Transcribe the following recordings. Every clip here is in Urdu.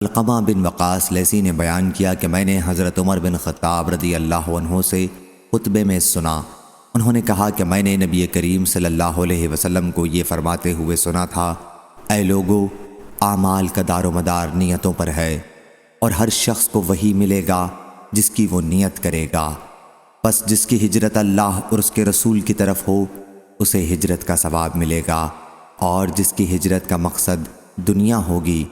علقمہ بن وقاص لیثی نے بیان کیا کہ میں نے حضرت عمر بن خطاب رضی اللہ عنہ سے خطبے میں سنا۔ انہوں نے کہا کہ میں نے نبی کریم صلی اللہ علیہ وسلم کو یہ فرماتے ہوئے سنا تھا، اے لوگو، اعمال کا دار و مدار نیتوں پر ہے، اور ہر شخص کو وہی ملے گا جس کی وہ نیت کرے گا۔ پس جس کی ہجرت اللہ اور اس کے رسول کی طرف ہو، اسے ہجرت کا ثواب ملے گا، اور جس کی ہجرت کا مقصد دنیا ہوگی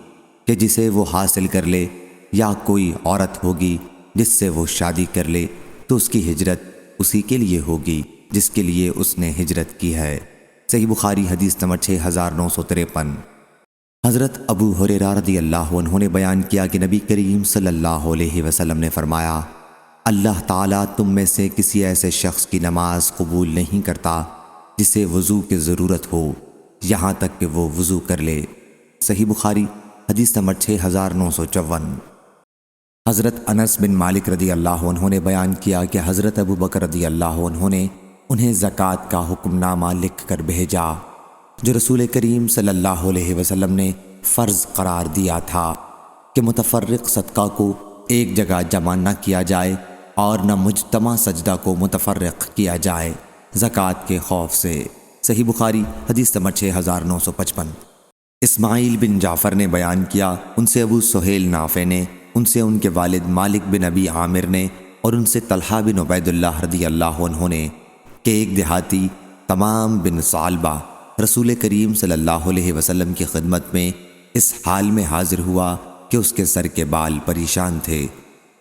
کہ جسے وہ حاصل کر لے، یا کوئی عورت ہوگی جس سے وہ شادی کر لے، تو اس کی ہجرت اسی کے لیے ہوگی جس کے لیے اس نے ہجرت کی ہے۔ صحیح بخاری حدیث نمبر 6953۔ حضرت ابو ہریرہ رضی اللہ عنہ نے بیان کیا کہ نبی کریم صلی اللہ علیہ وسلم نے فرمایا، اللہ تعالیٰ تم میں سے کسی ایسے شخص کی نماز قبول نہیں کرتا جسے وضو کی ضرورت ہو، یہاں تک کہ وہ وضو کر لے۔ صحیح بخاری حدیث نمبر 6954۔ حضرت انس بن مالک رضی اللہ عنہ نے بیان کیا کہ حضرت ابو بکر رضی اللہ عنہ نے انہیں زکوٰۃ کا حکم نامہ لکھ کر بھیجا جو رسول کریم صلی اللہ علیہ وسلم نے فرض قرار دیا تھا کہ متفرق صدقہ کو ایک جگہ جمع نہ کیا جائے اور نہ مجتمع سجدہ کو متفرق کیا جائے زکوٰۃ کے خوف سے۔ صحیح بخاری حدیث نمبر 6955۔ اسماعیل بن جعفر نے بیان کیا، ان سے ابو سہیل نافع نے، ان سے ان کے والد مالک بن ابی عامر نے، اور ان سے طلحہ بن عبید اللہ رضی اللہ عنہ نے کہ ایک دیہاتی تمام بن ثعلبہ رسول کریم صلی اللہ علیہ وسلم کی خدمت میں اس حال میں حاضر ہوا کہ اس کے سر کے بال پریشان تھے،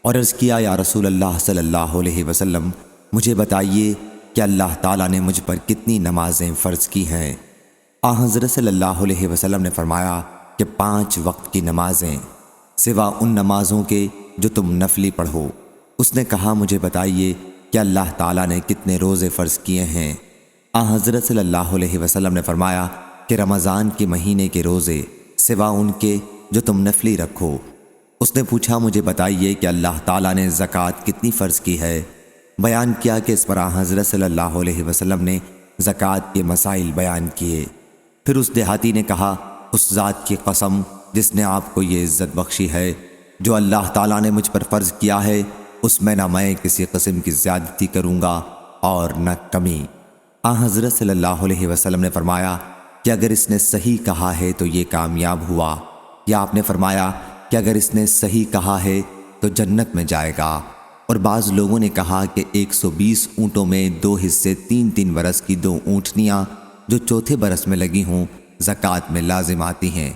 اور عرض کیا، یا رسول اللہ صلی اللہ علیہ وسلم، مجھے بتائیے کہ اللہ تعالیٰ نے مجھ پر کتنی نمازیں فرض کی ہیں؟ حضرت صلی اللہ علیہ وسلم نے فرمایا کہ 5 وقت کی نمازیں سوا ان نمازوں کے جو تم نفلی پڑھو۔ اس نے کہا، مجھے بتائیے کہ اللہ تعالیٰ نے کتنے روزے فرض کیے ہیں؟ حضرت صلی اللہ علیہ وسلم نے فرمایا کہ رمضان کے مہینے کے روزے سوا ان کے جو تم نفلی رکھو۔ اس نے پوچھا، مجھے بتائیے کہ اللہ تعالیٰ نے زکوٰۃ کتنی فرض کی ہے؟ بیان کیا کہ اس پر حضرت صلی اللہ علیہ وسلم نے زکوٰۃ کے مسائل بیان کیے۔ پھر اس دیہاتی نے کہا، اس ذات کی قسم جس نے آپ کو یہ عزت بخشی ہے، جو اللہ تعالیٰ نے مجھ پر فرض کیا ہے، اس میں نہ میں کسی قسم کی زیادتی کروں گا اور نہ کمی۔ حضرت صلی اللہ علیہ وسلم نے فرمایا کہ اگر اس نے صحیح کہا ہے تو یہ کامیاب ہوا، یا آپ نے فرمایا کہ اگر اس نے صحیح کہا ہے تو جنت میں جائے گا۔ اور بعض لوگوں نے کہا کہ 120 اونٹوں میں 2 حصے 3 برس کی 2 اونٹنیاں جو چوتھے برس میں لگی ہوں زکوٰۃ میں لازم آتی ہیں۔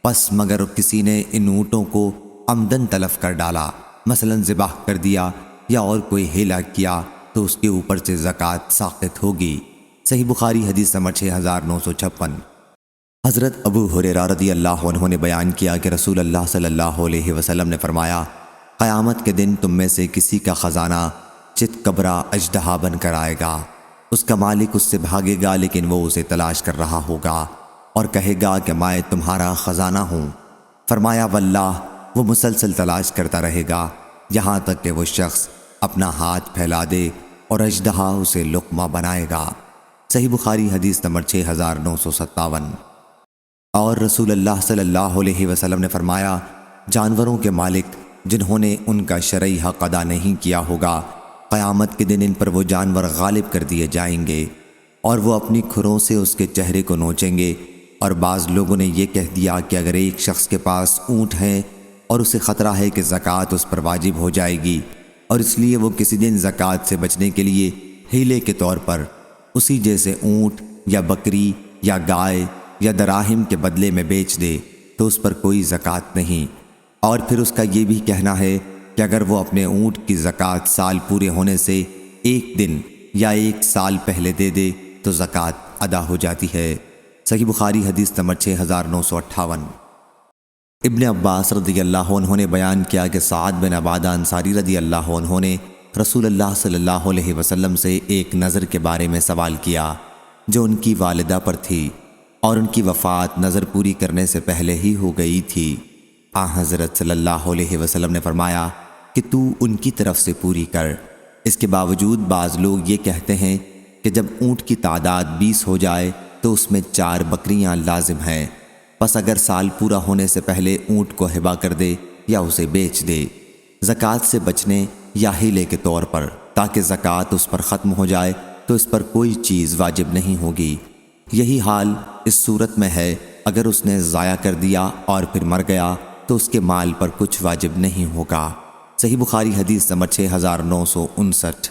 پس مگر کسی نے ان اونٹوں کو عمدن تلف کر ڈالا، مثلا ذبح کر دیا یا اور کوئی ہیلا کیا، تو اس کے اوپر سے زکوٰۃ ساقط ہوگی۔ صحیح بخاری حدیث نمبر 6956۔ حضرت ابو ہریرہ رضی اللہ عنہ نے بیان کیا کہ رسول اللہ صلی اللہ علیہ وسلم نے فرمایا، قیامت کے دن تم میں سے کسی کا خزانہ چت کبرا اژدہا بن کر آئے گا، اس کا مالک اس سے بھاگے گا لیکن وہ اسے تلاش کر رہا ہوگا اور کہے گا کہ میں تمہارا خزانہ ہوں۔ فرمایا، واللہ وہ مسلسل تلاش کرتا رہے گا یہاں تک کہ وہ شخص اپنا ہاتھ پھیلا دے اور اژدہا اسے لقمہ بنائے گا۔ صحیح بخاری حدیث نمبر 6957۔ اور رسول اللہ صلی اللہ علیہ وسلم نے فرمایا، جانوروں کے مالک جنہوں نے ان کا شرعی حق ادا نہیں کیا ہوگا، قیامت کے دن ان پر وہ جانور غالب کر دیے جائیں گے اور وہ اپنی کھروں سے اس کے چہرے کو نوچیں گے۔ اور بعض لوگوں نے یہ کہہ دیا کہ اگر ایک شخص کے پاس اونٹ ہے اور اسے خطرہ ہے کہ زکوٰۃ اس پر واجب ہو جائے گی، اور اس لیے وہ کسی دن زکوٰۃ سے بچنے کے لیے ہیلے کے طور پر اسی جیسے اونٹ یا بکری یا گائے یا دراہم کے بدلے میں بیچ دے، تو اس پر کوئی زکوٰۃ نہیں۔ اور پھر اس کا یہ بھی کہنا ہے کہ اگر وہ اپنے اونٹ کی زکوٰۃ سال پورے ہونے سے 1 دن یا 1 سال پہلے دے دے تو زکوٰۃ ادا ہو جاتی ہے۔ صحیح بخاری حدیث نمبر 6958۔ ابن عباس رضی اللہ عنہ نے بیان کیا کہ سعد بن عبادہ انصاری رضی اللہ عنہ نے رسول اللہ صلی اللہ علیہ وسلم سے ایک نذر کے بارے میں سوال کیا جو ان کی والدہ پر تھی، اور ان کی وفات نذر پوری کرنے سے پہلے ہی ہو گئی تھی۔ حضرت صلی اللہ علیہ وسلم نے فرمایا کہ تو ان کی طرف سے پوری کر۔ اس کے باوجود بعض لوگ یہ کہتے ہیں کہ جب اونٹ کی تعداد 20 ہو جائے تو اس میں 4 بکریاں لازم ہیں، پس اگر سال پورا ہونے سے پہلے اونٹ کو ہبہ کر دے یا اسے بیچ دے، زکوٰۃ سے بچنے یا ہیلے کے طور پر، تاکہ زکوٰۃ اس پر ختم ہو جائے تو اس پر کوئی چیز واجب نہیں ہوگی۔ یہی حال اس صورت میں ہے اگر اس نے ضائع کر دیا اور پھر مر گیا تو اس کے مال پر کچھ واجب نہیں ہوگا۔ صحیح بخاری حدیث نمبر 6959۔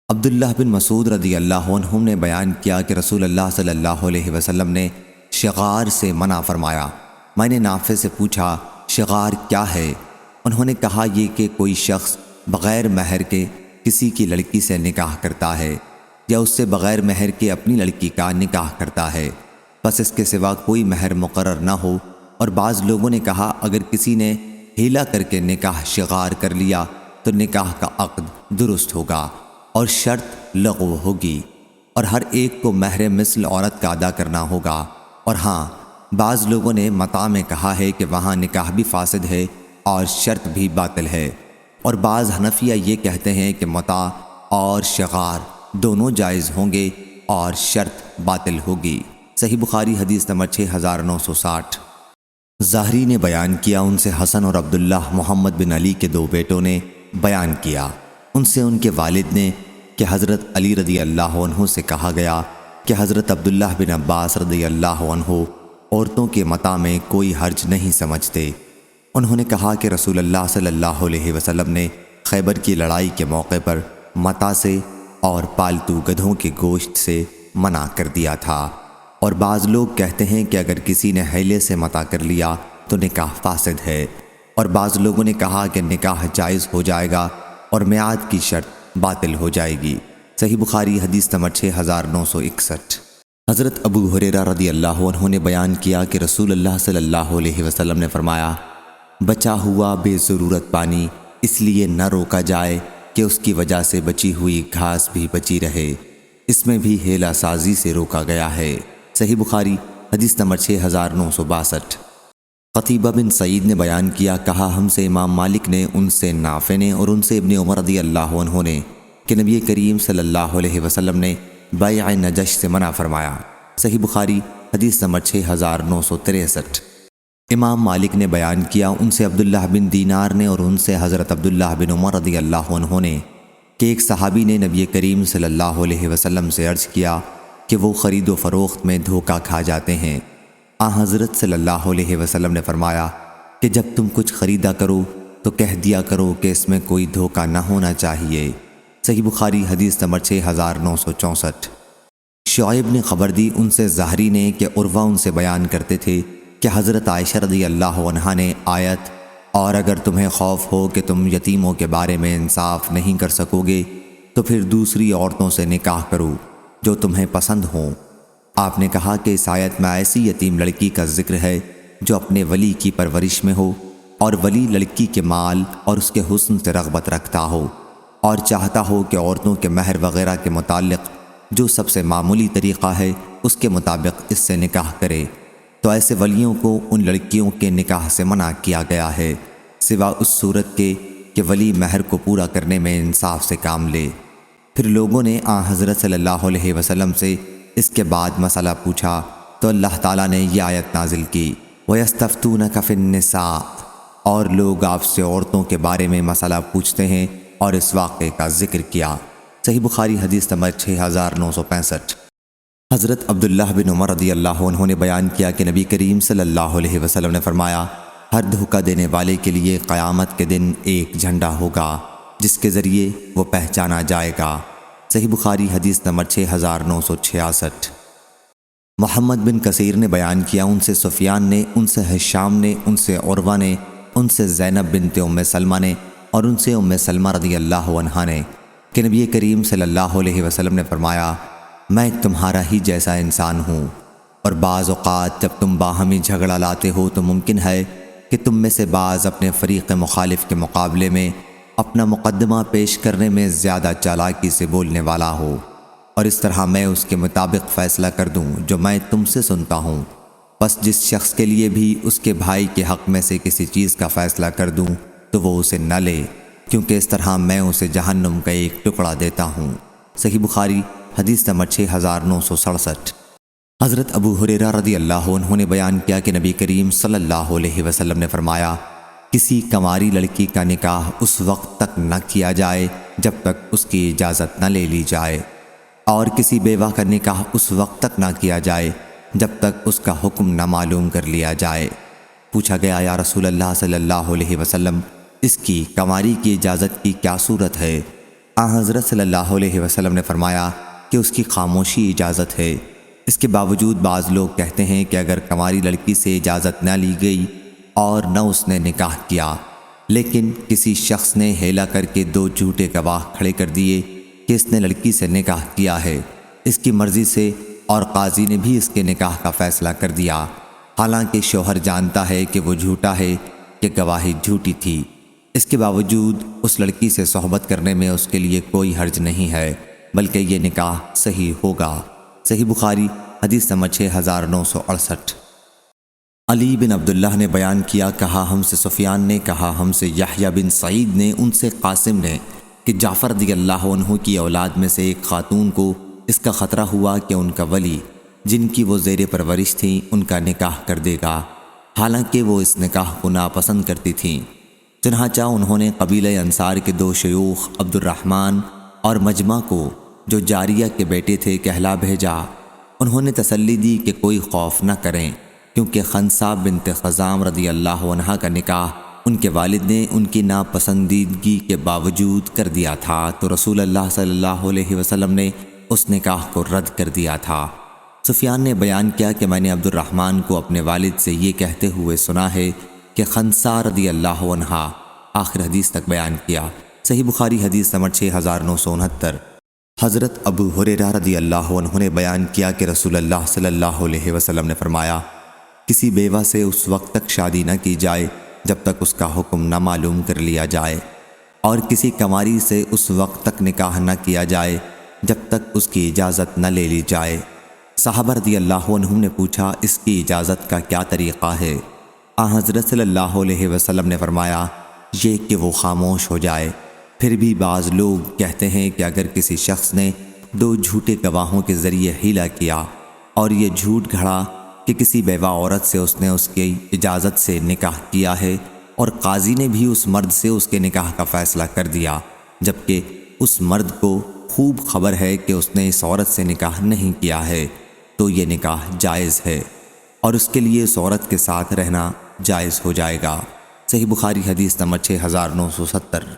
عبداللہ بن مسعود رضی اللہ عنہ نے بیان کیا کہ رسول اللہ صلی اللہ علیہ وسلم نے شغار سے منع فرمایا۔ میں نے نافع سے پوچھا شغار کیا ہے؟ انہوں نے کہا یہ کہ کوئی شخص بغیر مہر کے کسی کی لڑکی سے نکاح کرتا ہے یا اس سے بغیر مہر کے اپنی لڑکی کا نکاح کرتا ہے، بس اس کے سوا کوئی مہر مقرر نہ ہو۔ اور بعض لوگوں نے کہا اگر کسی نے ہیلا کر کے نکاح شغار کر لیا تو نکاح کا عقد درست ہوگا اور شرط لغو ہوگی، اور ہر ایک کو مہر مثل عورت کا ادا کرنا ہوگا۔ اور ہاں، بعض لوگوں نے متاع میں کہا ہے کہ وہاں نکاح بھی فاسد ہے اور شرط بھی باطل ہے، اور بعض حنفیہ یہ کہتے ہیں کہ متاع اور شغار دونوں جائز ہوں گے اور شرط باطل ہوگی۔ صحیح بخاری حدیث نمبر 6960۔ ظاہری نے بیان کیا ان سے حسن اور عبداللہ محمد بن علی کے 2 بیٹوں نے بیان کیا، ان سے ان کے والد نے کہ حضرت علی رضی اللہ عنہ سے کہا گیا کہ حضرت عبداللہ بن عباس رضی اللہ عنہ عورتوں کے متاع میں کوئی حرج نہیں سمجھتے۔ انہوں نے کہا کہ رسول اللہ صلی اللہ علیہ وسلم نے خیبر کی لڑائی کے موقع پر متاع سے اور پالتو گدھوں کے گوشت سے منع کر دیا تھا۔ اور بعض لوگ کہتے ہیں کہ اگر کسی نے حیلے سے متاع کر لیا تو نکاح فاسد ہے، اور بعض لوگوں نے کہا کہ نکاح جائز ہو جائے گا اور میعاد کی شرط باطل ہو جائے گی۔ صحیح بخاری حدیث نمبر 6961۔ حضرت ابو ہریرہ رضی اللہ عنہ نے بیان کیا کہ رسول اللہ صلی اللہ علیہ وسلم نے فرمایا بچا ہوا بے ضرورت پانی اس لیے نہ روکا جائے کہ اس کی وجہ سے بچی ہوئی گھاس بھی بچی رہے، اس میں بھی ہیلا سازی سے روکا گیا ہے۔ صحیح بخاری حدیث نمبر 6962۔ قتیبہ بن سعید نے بیان کیا، کہا ہم سے امام مالک نے، ان سے نافع نے اور ان سے ابن عمر رضی اللہ عنہ نے کہ نبی کریم صلی اللہ علیہ وسلم نے بیع نجش سے منع فرمایا۔ صحیح بخاری حدیث نمبر 6963۔ امام مالک نے بیان کیا، ان سے عبداللہ بن دینار نے اور ان سے حضرت عبداللہ بن عمر رضی اللہ عنہ نے کہ ایک صحابی نے نبی کریم صلی اللہ علیہ وسلم سے عرض کیا کہ وہ خرید و فروخت میں دھوکہ کھا جاتے ہیں۔ حضرت صلی اللہ علیہ وسلم نے فرمایا کہ جب تم کچھ خریدا کرو تو کہہ دیا کرو کہ اس میں کوئی دھوکہ نہ ہونا چاہیے۔ صحیح بخاری حدیث نمبر 6964۔ شعیب نے خبر دی ان سے ظاہری نے کہ عروہ ان سے بیان کرتے تھے کہ حضرت عائشہ رضی اللہ عنہا نے آیت اور اگر تمہیں خوف ہو کہ تم یتیموں کے بارے میں انصاف نہیں کر سکو گے تو پھر دوسری عورتوں سے نکاح کرو جو تمہیں پسند ہوں، آپ نے کہا کہ اس آیت میں ایسی یتیم لڑکی کا ذکر ہے جو اپنے ولی کی پرورش میں ہو اور ولی لڑکی کے مال اور اس کے حسن سے رغبت رکھتا ہو اور چاہتا ہو کہ عورتوں کے مہر وغیرہ کے متعلق جو سب سے معمولی طریقہ ہے اس کے مطابق اس سے نکاح کرے، تو ایسے ولیوں کو ان لڑکیوں کے نکاح سے منع کیا گیا ہے سوا اس صورت کے کہ ولی مہر کو پورا کرنے میں انصاف سے کام لے۔ پھر لوگوں نے حضرت صلی اللہ علیہ وسلم سے اس کے بعد مسئلہ پوچھا تو اللہ تعالیٰ نے یہ آیت نازل کی وَيَسْتَفْتُونَكَ فِي النِّسَاءِ، اور لوگ آپ سے عورتوں کے بارے میں مسئلہ پوچھتے ہیں اور اس واقعے کا ذکر کیا۔ صحیح بخاری حدیث نمبر 6965۔ حضرت عبداللہ بن عمر رضی اللہ عنہ نے بیان کیا کہ نبی کریم صلی اللہ علیہ وسلم نے فرمایا ہر دھوکہ دینے والے کے لیے قیامت کے دن ایک جھنڈا ہوگا جس کے ذریعے وہ پہچانا جائے گا۔ صحیح بخاری حدیث نمبر 6966۔ محمد بن کثیر نے بیان کیا ان سے سفیان نے، ان سے ہشام نے، ان سے عروہ نے، ان سے زینب بنت ام سلمہ نے اور ان سے ام سلمہ رضی اللہ عنہا نے کہ نبی کریم صلی اللہ علیہ وسلم نے فرمایا میں تمہارا ہی جیسا انسان ہوں، اور بعض اوقات جب تم باہمی جھگڑا لاتے ہو تو ممکن ہے کہ تم میں سے بعض اپنے فریق مخالف کے مقابلے میں اپنا مقدمہ پیش کرنے میں زیادہ چالاکی سے بولنے والا ہو، اور اس طرح میں اس کے مطابق فیصلہ کر دوں جو میں تم سے سنتا ہوں۔ بس جس شخص کے لیے بھی اس کے بھائی کے حق میں سے کسی چیز کا فیصلہ کر دوں تو وہ اسے نہ لے، کیونکہ اس طرح میں اسے جہنم کا ایک ٹکڑا دیتا ہوں۔ صحیح بخاری حدیث نمبر 6967۔ حضرت ابو ہریرہ رضی اللہ عنہ نے بیان کیا کہ نبی کریم صلی اللہ علیہ وسلم نے فرمایا، کسی کنواری لڑکی کا نکاح اس وقت تک نہ کیا جائے جب تک اس کی اجازت نہ لے لی جائے، اور کسی بیوہ کا نکاح اس وقت تک نہ کیا جائے جب تک اس کا حکم نہ معلوم کر لیا جائے۔ پوچھا گیا، یا رسول اللہ صلی اللہ علیہ وسلم، اس کی کنواری کی اجازت کی کیا صورت ہے؟ حضرت صلی اللہ علیہ وسلم نے فرمایا کہ اس کی خاموشی اجازت ہے۔ اس کے باوجود بعض لوگ کہتے ہیں کہ اگر کنواری لڑکی سے اجازت نہ لی گئی اور نہ اس نے نکاح کیا، لیکن کسی شخص نے ہیلا کر کے 2 جھوٹے گواہ کھڑے کر دیے کہ اس نے لڑکی سے نکاح کیا ہے اس کی مرضی سے، اور قاضی نے بھی اس کے نکاح کا فیصلہ کر دیا، حالانکہ شوہر جانتا ہے کہ وہ جھوٹا ہے، کہ گواہی جھوٹی تھی، اس کے باوجود اس لڑکی سے صحبت کرنے میں اس کے لیے کوئی حرج نہیں ہے، بلکہ یہ نکاح صحیح ہوگا۔ صحیح بخاری حدیث نمبر 6968۔ علی بن عبداللہ نے بیان کیا، کہا ہم سے سفیان نے، کہا ہم سے یحییٰ بن سعید نے، ان سے قاسم نے، کہ جعفر رضی اللہ عنہ کی اولاد میں سے ایک خاتون کو اس کا خطرہ ہوا کہ ان کا ولی، جن کی وہ زیر پرورش تھیں، ان کا نکاح کر دے گا، حالانکہ وہ اس نکاح کو ناپسند کرتی تھیں۔ چنانچہ انہوں نے قبیلہ انصار کے 2 شیوخ عبد الرحمن اور مجمع کو، جو جاریہ کے بیٹے تھے، کہلا بھیجا۔ انہوں نے تسلی دی کہ کوئی خوف نہ کریں، کیونکہ خنسا بنت خزام رضی اللہ عنہا کا نکاح ان کے والد نے ان کی ناپسندیدگی کے باوجود کر دیا تھا، تو رسول اللہ صلی اللہ علیہ وسلم نے اس نکاح کو رد کر دیا تھا۔ سفیان نے بیان کیا کہ میں نے عبد الرحمن کو اپنے والد سے یہ کہتے ہوئے سنا ہے کہ خنسا رضی اللہ عنہا، آخر حدیث تک بیان کیا۔ صحیح بخاری حدیث نمبر 6969۔ حضرت ابو ہریرہ رضی اللہ عنہ نے بیان کیا کہ رسول اللہ صلی اللہ علیہ وسلم نے فرمایا، کسی بیوہ سے اس وقت تک شادی نہ کی جائے جب تک اس کا حکم نہ معلوم کر لیا جائے، اور کسی کنواری سے اس وقت تک نکاح نہ کیا جائے جب تک اس کی اجازت نہ لے لی جائے۔ صحابہ رضی اللہ عنہم نے پوچھا، اس کی اجازت کا کیا طریقہ ہے؟ حضرت صلی اللہ علیہ وسلم نے فرمایا، یہ کہ وہ خاموش ہو جائے۔ پھر بھی بعض لوگ کہتے ہیں کہ اگر کسی شخص نے 2 جھوٹے گواہوں کے ذریعے حیلہ کیا اور یہ جھوٹ گھڑا کہ کسی بیوہ عورت سے اس نے اس کی اجازت سے نکاح کیا ہے، اور قاضی نے بھی اس مرد سے اس کے نکاح کا فیصلہ کر دیا، جبکہ اس مرد کو خوب خبر ہے کہ اس نے اس عورت سے نکاح نہیں کیا ہے، تو یہ نکاح جائز ہے، اور اس کے لیے اس عورت کے ساتھ رہنا جائز ہو جائے گا۔ صحیح بخاری حدیث نمبر 6970۔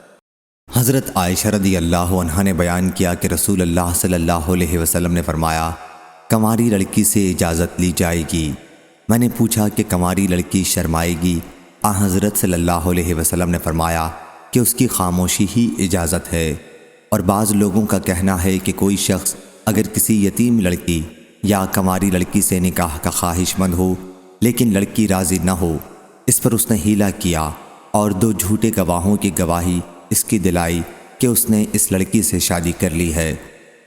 حضرت عائشہ رضی اللہ عنہا نے بیان کیا کہ رسول اللہ صلی اللہ علیہ وسلم نے فرمایا، کنواری لڑکی سے اجازت لی جائے گی۔ میں نے پوچھا کہ کنواری لڑکی شرمائے گی؟ حضرت صلی اللہ علیہ وسلم نے فرمایا کہ اس کی خاموشی ہی اجازت ہے۔ اور بعض لوگوں کا کہنا ہے کہ کوئی شخص اگر کسی یتیم لڑکی یا کنواری لڑکی سے نکاح کا خواہش مند ہو، لیکن لڑکی راضی نہ ہو، اس پر اس نے حیلہ کیا اور 2 جھوٹے گواہوں کی گواہی اس کی دلائی کہ اس نے اس لڑکی سے شادی کر لی ہے،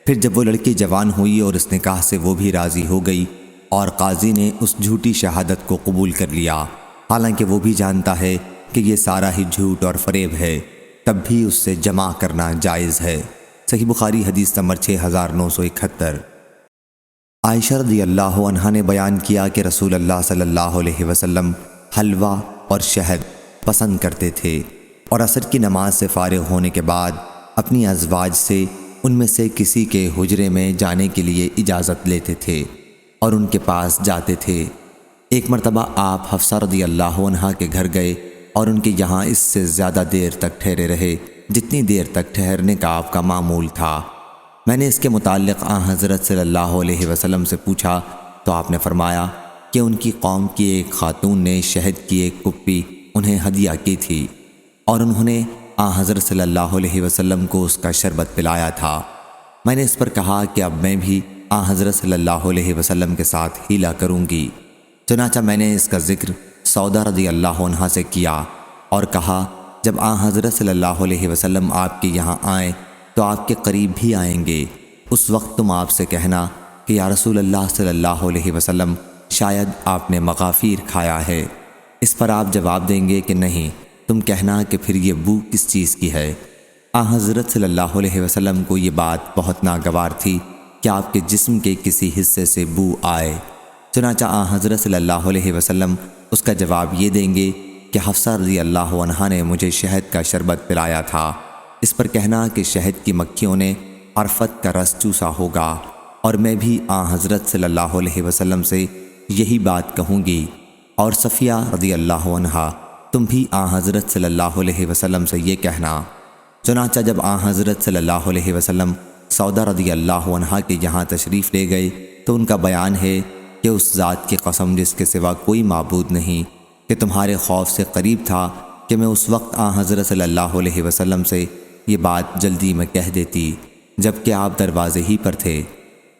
پھر جب وہ لڑکی جوان ہوئی اور اس نکاح سے وہ بھی راضی ہو گئی، اور قاضی نے اس جھوٹی شہادت کو قبول کر لیا، حالانکہ وہ بھی جانتا ہے کہ یہ سارا ہی جھوٹ اور فریب ہے، تب بھی اس سے جمع کرنا جائز ہے۔ صحیح بخاری حدیث نمبر 6971۔ عائشہ رضی اللہ عنہا نے بیان کیا کہ رسول اللہ صلی اللہ علیہ وسلم حلوہ اور شہد پسند کرتے تھے، اور عصر کی نماز سے فارغ ہونے کے بعد اپنی ازواج سے ان میں سے کسی کے حجرے میں جانے کے لیے اجازت لیتے تھے اور ان کے پاس جاتے تھے۔ ایک مرتبہ آپ حفصہ رضی اللہ عنہا کے گھر گئے اور ان کے یہاں اس سے زیادہ دیر تک ٹھہرے رہے جتنی دیر تک ٹھہرنے کا آپ کا معمول تھا۔ میں نے اس کے متعلق حضرت صلی اللہ علیہ وسلم سے پوچھا تو آپ نے فرمایا کہ ان کی قوم کی ایک خاتون نے شہد کی ایک کپی انہیں ہدیہ کی تھی، اور انہوں نے حضرت صلی اللہ علیہ وسلم کو اس کا شربت پلایا تھا۔ میں نے اس پر کہا کہ اب میں بھی حضرت صلی اللہ علیہ وسلم کے ساتھ حیلہ کروں گی۔ چنانچہ میں نے اس کا ذکر سودا رضی اللہ عنہا سے کیا اور کہا، جب حضرت صلی اللہ علیہ وسلم آپ کے یہاں آئیں تو آپ کے قریب بھی آئیں گے، اس وقت تم آپ سے کہنا کہ یا رسول اللہ صلی اللہ علیہ وسلم، شاید آپ نے مغافیر کھایا ہے۔ اس پر آپ جواب دیں گے کہ نہیں، تم کہنا کہ پھر یہ بو کس چیز کی ہے۔ حضرت صلی اللہ علیہ وسلم کو یہ بات بہت ناگوار تھی، کہ آپ کے جسم کے کسی حصے سے بو آئے۔ چنانچہ حضرت صلی اللہ علیہ وسلم اس کا جواب یہ دیں گے کہ حفصہ رضی اللہ عنہا نے مجھے شہد کا شربت پلایا تھا۔ اس پر کہنا کہ شہد کی مکھیوں نے عرفت کا رس چوسا ہوگا، اور میں بھی حضرت صلی اللہ علیہ وسلم سے یہی بات کہوں گی۔ اور صفیہ رضی اللہ عنہا تم بھی حضرت صلی اللہ علیہ وسلم سے یہ کہنا۔ چنانچہ جب حضرت صلی اللہ علیہ وسلم سودا رضی اللہ عنہا کے یہاں تشریف لے گئے تو ان کا بیان ہے کہ اس ذات کی قسم جس کے سوا کوئی معبود نہیں کہ تمہارے خوف سے قریب تھا کہ میں اس وقت حضرت صلی اللہ علیہ وسلم سے یہ بات جلدی میں کہہ دیتی جبکہ آپ دروازے ہی پر تھے۔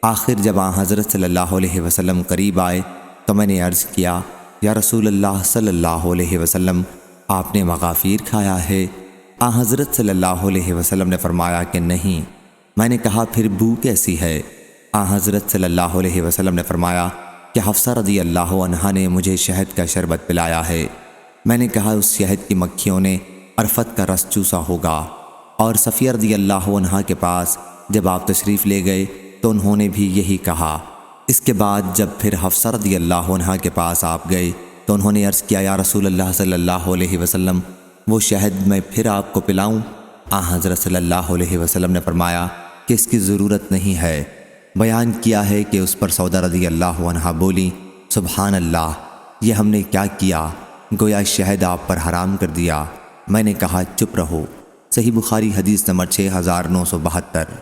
آخر جب حضرت صلی اللہ علیہ وسلم قریب آئے تو میں نے عرض کیا یا رسول اللہ صلی اللہ علیہ وسلم آپ نے مغافیر کھایا ہے؟ حضرت صلی اللہ علیہ وسلم نے فرمایا کہ نہیں۔ میں نے کہا پھر بو کیسی ہے؟ حضرت صلی اللہ علیہ وسلم نے فرمایا کہ حفصہ رضی اللہ عنہا نے مجھے شہد کا شربت پلایا ہے۔ میں نے کہا اس شہد کی مکھیوں نے عرفت کا رس چوسا ہوگا۔ اور صفیہ رضی اللہ عنہا کے پاس جب آپ تشریف لے گئے تو انہوں نے بھی یہی کہا۔ اس کے بعد جب پھر حفصہ رضی اللہ عنہا کے پاس آپ گئے تو انہوں نے عرض کیا یا رسول اللہ صلی اللہ علیہ وسلم وہ شہد میں پھر آپ کو پلاؤں؟ حضرت صلی اللہ علیہ وسلم نے فرمایا کہ اس کی ضرورت نہیں ہے۔ بیان کیا ہے کہ اس پر سودا رضی اللہ عنہا بولی سبحان اللہ، یہ ہم نے کیا کیا، گویا شہد آپ پر حرام کر دیا۔ میں نے کہا چپ رہو۔ صحیح بخاری حدیث نمبر 6972۔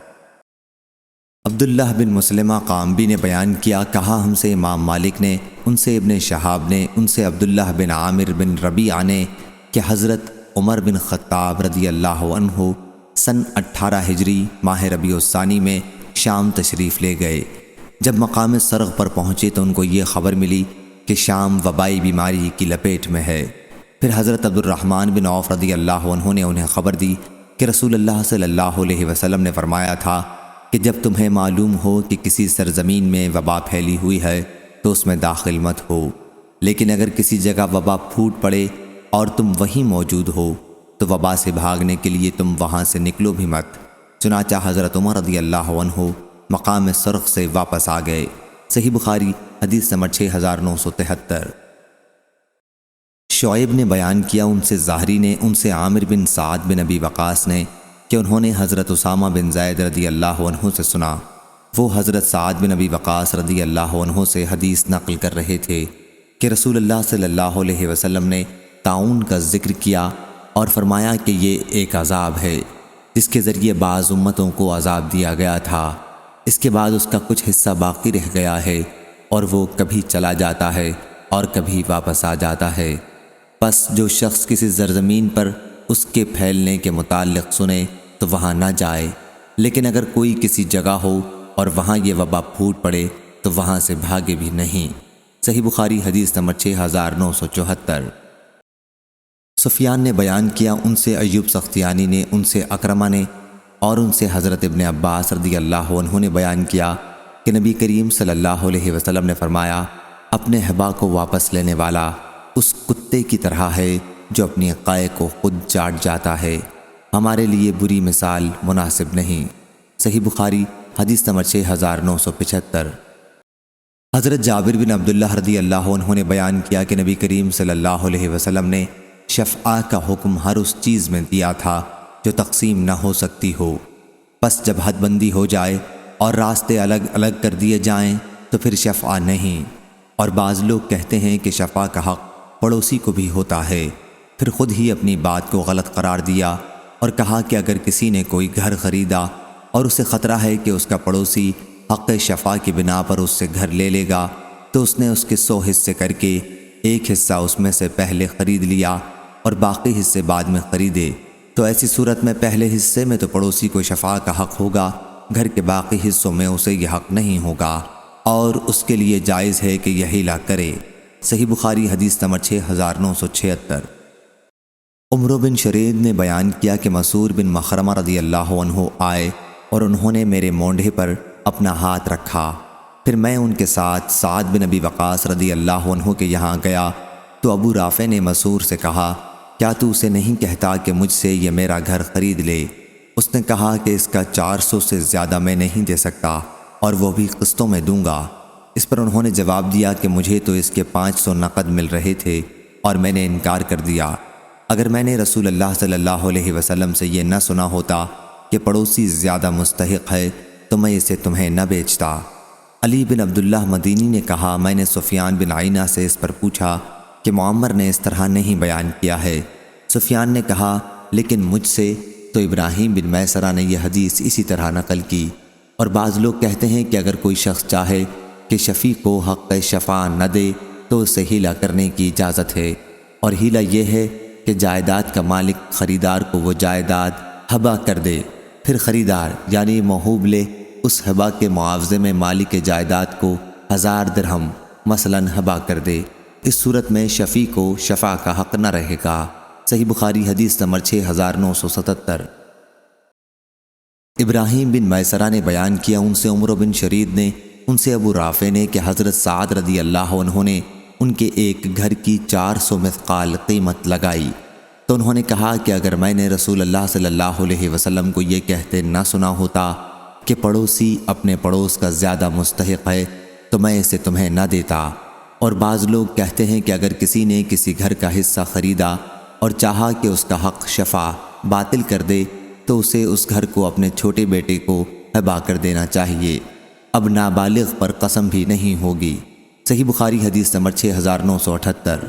عبداللہ بن مسلمہ قامبی نے بیان کیا، کہا ہم سے امام مالک نے، ان سے ابن شہاب نے، ان سے عبداللہ بن عامر بن ربیعہ نے کہ حضرت عمر بن خطاب رضی اللہ عنہ سن 18 ہجری ماہ ربیع الثانی میں شام تشریف لے گئے۔ جب مقام سرغ پر پہنچے تو ان کو یہ خبر ملی کہ شام وبائی بیماری کی لپیٹ میں ہے۔ پھر حضرت عبد الرحمن بن عوف رضی اللہ عنہ نے انہیں خبر دی کہ رسول اللہ صلی اللہ علیہ وسلم نے فرمایا تھا کہ جب تمہیں معلوم ہو کہ کسی سرزمین میں وبا پھیلی ہوئی ہے تو اس میں داخل مت ہو، لیکن اگر کسی جگہ وبا پھوٹ پڑے اور تم وہیں موجود ہو تو وبا سے بھاگنے کے لیے تم وہاں سے نکلو بھی مت۔ چنانچہ حضرت عمر رضی اللہ عنہ مقام سرخ سے واپس آ گئے۔ صحیح بخاری حدیث نمبر 6973۔ شعیب نے بیان کیا، ان سے زہری نے، ان سے عامر بن سعد بن ابی وقاص نے کہ انہوں نے حضرت اسامہ بن زید رضی اللہ عنہ سے سنا۔ وہ حضرت سعد بن ابی وقاص رضی اللہ عنہ سے حدیث نقل کر رہے تھے کہ رسول اللہ صلی اللہ علیہ وسلم نے طاعون کا ذکر کیا اور فرمایا کہ یہ ایک عذاب ہے جس کے ذریعے بعض امتوں کو عذاب دیا گیا تھا، اس کے بعد اس کا کچھ حصہ باقی رہ گیا ہے اور وہ کبھی چلا جاتا ہے اور کبھی واپس آ جاتا ہے۔ پس جو شخص کسی زرزمین پر اس کے پھیلنے کے متعلق سنے تو وہاں نہ جائے، لیکن اگر کوئی کسی جگہ ہو اور وہاں یہ وبا پھوٹ پڑے تو وہاں سے بھاگے بھی نہیں۔ صحیح بخاری حدیث نمبر 6974۔ سفیان نے بیان کیا، ان سے ایوب سختیانی نے، ان سے اکرمہ نے اور ان سے حضرت ابن عباس رضی اللہ عنہ نے بیان کیا کہ نبی کریم صلی اللہ علیہ وسلم نے فرمایا اپنے حبا کو واپس لینے والا اس کتے کی طرح ہے جو اپنی قائے کو خود چاٹ جاتا ہے، ہمارے لیے بری مثال مناسب نہیں۔ صحیح بخاری حدیث نمبر 6975۔ حضرت جابر بن عبداللہ رضی اللہ عنہ نے بیان کیا کہ نبی کریم صلی اللہ علیہ وسلم نے شفعہ کا حکم ہر اس چیز میں دیا تھا جو تقسیم نہ ہو سکتی ہو، پس جب حد بندی ہو جائے اور راستے الگ الگ کر دیے جائیں تو پھر شفعہ نہیں۔ اور بعض لوگ کہتے ہیں کہ شفعہ کا حق پڑوسی کو بھی ہوتا ہے، پھر خود ہی اپنی بات کو غلط قرار دیا اور کہا کہ اگر کسی نے کوئی گھر خریدا اور اسے خطرہ ہے کہ اس کا پڑوسی حق شفاء کی بنا پر اس سے گھر لے لے گا تو اس نے اس کے 100 حصے کر کے ایک حصہ اس میں سے پہلے خرید لیا اور باقی حصے بعد میں خریدے، تو ایسی صورت میں پہلے حصے میں تو پڑوسی کو شفاء کا حق ہوگا، گھر کے باقی حصوں میں اسے یہ حق نہیں ہوگا اور اس کے لیے جائز ہے کہ یہ ہیلا کرے۔ صحیح بخاری حدیث نمبر 6976۔ عمرو بن شرید نے بیان کیا کہ مسعور بن مخرمہ رضی اللہ عنہ آئے اور انہوں نے میرے مونڈھے پر اپنا ہاتھ رکھا، پھر میں ان کے ساتھ سعد بن ابی وقاص رضی اللہ عنہ کے یہاں گیا تو ابو رافع نے مسعور سے کہا کیا تو اسے نہیں کہتا کہ مجھ سے یہ میرا گھر خرید لے؟ اس نے کہا کہ اس کا 400 سے زیادہ میں نہیں دے سکتا۔ اور وہ بھی قسطوں میں دوں گا۔ اس پر انہوں نے جواب دیا کہ مجھے تو اس کے 500 نقد مل رہے تھے اور میں نے انکار کر دیا۔ اگر میں نے رسول اللہ صلی اللہ علیہ وسلم سے یہ نہ سنا ہوتا کہ پڑوسی زیادہ مستحق ہے تو میں اسے تمہیں نہ بیچتا۔ علی بن عبداللہ مدینی نے کہا، میں نے سفیان بن عینہ سے اس پر پوچھا کہ معمر نے اس طرح نہیں بیان کیا ہے۔ سفیان نے کہا، لیکن مجھ سے تو ابراہیم بن میسرہ نے یہ حدیث اسی طرح نقل کی۔ اور بعض لوگ کہتے ہیں کہ اگر کوئی شخص چاہے کہ شفیع کو حق شفاع نہ دے تو اسے ہیلا کرنے کی اجازت ہے، اور ہیلا یہ ہے کہ جائیداد کا مالک خریدار کو وہ جائیداد ہبہ کر دے، پھر خریدار یعنی موہوب لے اس ہبہ کے معاوضے میں مالک جائیداد کو 1000 درہم مثلاً ہبہ کر دے۔ اس صورت میں شفیع کو شفاع کا حق نہ رہے گا۔ صحیح بخاری حدیث نمبر 6977۔ ابراہیم بن میسرہ نے بیان کیا، ان سے عمر بن شرید نے، ان سے ابو رافع نے کہ حضرت سعد رضی اللہ عنہ نے ان کے ایک گھر کی 400 مثقال قیمت لگائی، تو انہوں نے کہا کہ اگر میں نے رسول اللہ صلی اللہ علیہ وسلم کو یہ کہتے نہ سنا ہوتا کہ پڑوسی اپنے پڑوس کا زیادہ مستحق ہے تو میں اسے تمہیں نہ دیتا۔ اور بعض لوگ کہتے ہیں کہ اگر کسی نے کسی گھر کا حصہ خریدا اور چاہا کہ اس کا حق شفاع باطل کر دے تو اسے اس گھر کو اپنے چھوٹے بیٹے کو ہبہ کر دینا چاہیے، اب نابالغ پر قسم بھی نہیں ہوگی۔ صحیح بخاری حدیث نمبر 6978۔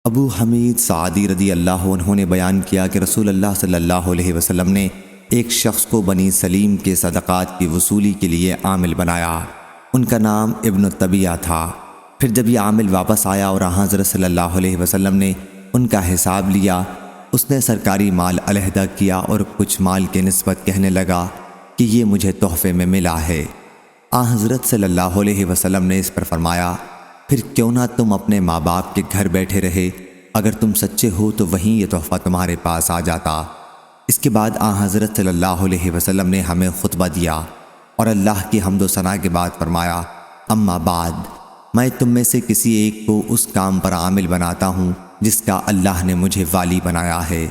ابو حمید سعدی رضی اللہ عنہ نے بیان کیا کہ رسول اللہ صلی اللہ علیہ وسلم نے ایک شخص کو بنی سلیم کے صدقات کی وصولی کے لیے عامل بنایا۔ ان کا نام ابن الطبیعہ تھا۔ پھر جب یہ عامل واپس آیا اور حضرت صلی اللہ علیہ وسلم نے ان کا حساب لیا، اس نے سرکاری مال علیحدہ کیا اور کچھ مال کے نسبت کہنے لگا کہ یہ مجھے تحفے میں ملا ہے۔ حضرت صلی اللہ علیہ وسلم نے اس پر فرمایا، پھر کیوں نہ تم اپنے ماں باپ کے گھر بیٹھے رہے، اگر تم سچے ہو تو وہیں یہ تحفہ تمہارے پاس آ جاتا۔ اس کے بعد حضرت صلی اللہ علیہ وسلم نے ہمیں خطبہ دیا اور اللہ کی حمد و ثنا کے بعد فرمایا، اما بعد، میں تم میں سے کسی ایک کو اس کام پر عامل بناتا ہوں جس کا اللہ نے مجھے والی بنایا ہے۔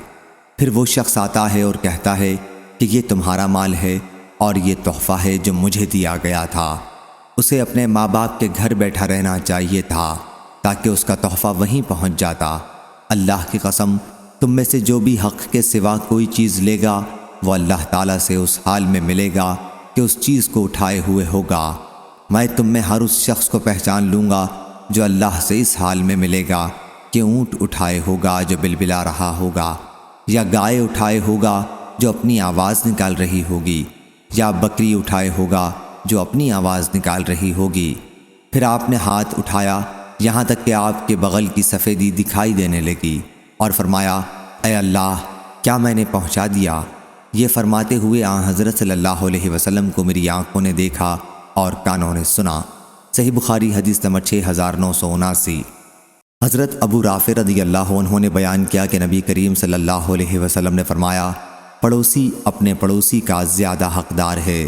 پھر وہ شخص آتا ہے اور کہتا ہے کہ یہ تمہارا مال ہے اور یہ تحفہ ہے جو مجھے دیا گیا تھا۔ اسے اپنے ماں باپ کے گھر بیٹھا رہنا چاہیے تھا تاکہ اس کا تحفہ وہیں پہنچ جاتا۔ اللہ کی قسم، تم میں سے جو بھی حق کے سوا کوئی چیز لے گا وہ اللہ تعالیٰ سے اس حال میں ملے گا کہ اس چیز کو اٹھائے ہوئے ہوگا۔ میں تم میں ہر اس شخص کو پہچان لوں گا جو اللہ سے اس حال میں ملے گا کہ اونٹ اٹھائے ہوگا جو بلبلا رہا ہوگا، یا گائے اٹھائے ہوگا جو اپنی آواز نکال رہی ہوگی، یا بکری اٹھائے ہوگا جو اپنی آواز نکال رہی ہوگی۔ پھر آپ نے ہاتھ اٹھایا یہاں تک کہ آپ کے بغل کی سفیدی دکھائی دینے لگی اور فرمایا، اے اللہ، کیا میں نے پہنچا دیا؟ یہ فرماتے ہوئے حضرت صلی اللہ علیہ وسلم کو میری آنکھوں نے دیکھا اور کانوں نے سنا۔ صحیح بخاری حدیث نمبر 6979۔ حضرت ابو رافع رضی اللہ عنہ نے بیان کیا کہ نبی کریم صلی اللہ علیہ وسلم نے فرمایا، پڑوسی اپنے پڑوسی کا زیادہ حقدار ہے۔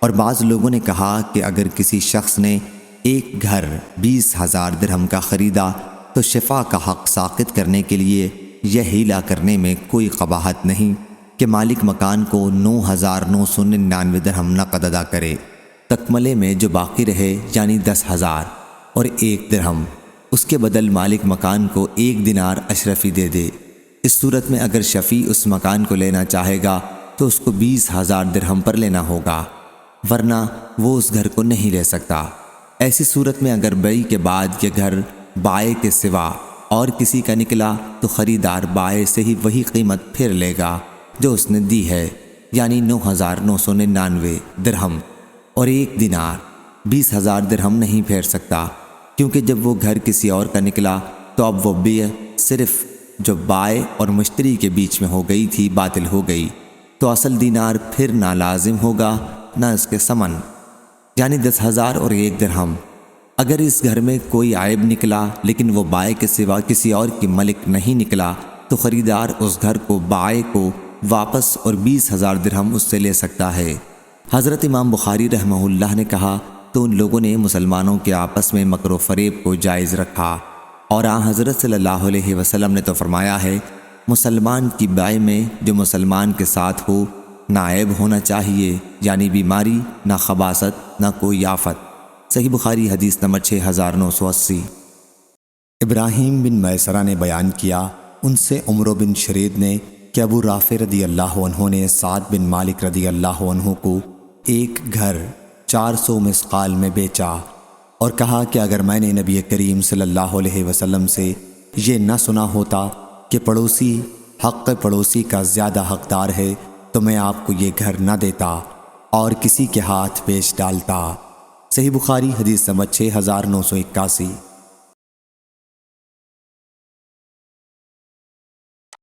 اور بعض لوگوں نے کہا کہ اگر کسی شخص نے ایک گھر 20,000 درہم کا خریدا تو شفاع کا حق ساقط کرنے کے لیے یہ ہیلا کرنے میں کوئی قباحت نہیں کہ مالک مکان کو 9,999 درہم نقد ادا کرے، تکملے میں جو باقی رہے یعنی 10,000 اور 1 درہم، اس کے بدل مالک مکان کو 1 دینار اشرفی دے دے۔ اس صورت میں اگر شفیع اس مکان کو لینا چاہے گا تو اس کو 20,000 درہم پر لینا ہوگا، ورنہ وہ اس گھر کو نہیں لے سکتا۔ ایسی صورت میں اگر بیع کے بعد یہ گھر بائع کے سوا اور کسی کا نکلا تو خریدار بائع سے ہی وہی قیمت پھر لے گا جو اس نے دی ہے، یعنی 9,999 درہم اور 1 دینار۔ 20,000 درہم نہیں پھیر سکتا، کیونکہ جب وہ گھر کسی اور کا نکلا تو اب وہ بیع صرف جو بائع اور مشتری کے بیچ میں ہو گئی تھی باطل ہو گئی، تو اصل دینار پھر نہ لازم ہوگا نہ اس کے ثمن، یعنی 10,000 اور 1 درہم۔ اگر اس گھر میں کوئی عیب نکلا لیکن وہ بائع کے سوا کسی اور کی ملک نہیں نکلا تو خریدار اس گھر کو بائع کو واپس اور 20,000 درہم اس سے لے سکتا ہے۔ حضرت امام بخاری رحمہ اللہ نے کہا تو ان لوگوں نے مسلمانوں کے آپس میں مکر و فریب کو جائز رکھا، اور حضرت صلی اللہ علیہ وسلم نے تو فرمایا ہے، مسلمان کی بیع میں جو مسلمان کے ساتھ ہو نہ عیب ہونا چاہیے، یعنی بیماری، نہ خباثت، نہ کوئی آفت۔ صحیح بخاری حدیث نمبر 6980۔ ابراہیم بن میسرہ نے بیان کیا، ان سے عمرو بن شرید نے کہ ابو رافع رضی اللہ عنہ نے سعد بن مالک رضی اللہ عنہ کو ایک گھر 400 مسقال میں بیچا اور کہا کہ اگر میں نے نبی کریم صلی اللہ علیہ وسلم سے یہ نہ سنا ہوتا کہ پڑوسی حق پڑوسی کا زیادہ حقدار ہے تو میں آپ کو یہ گھر نہ دیتا اور کسی کے ہاتھ بیچ ڈالتا۔ صحیح بخاری حدیث نمبر 6981۔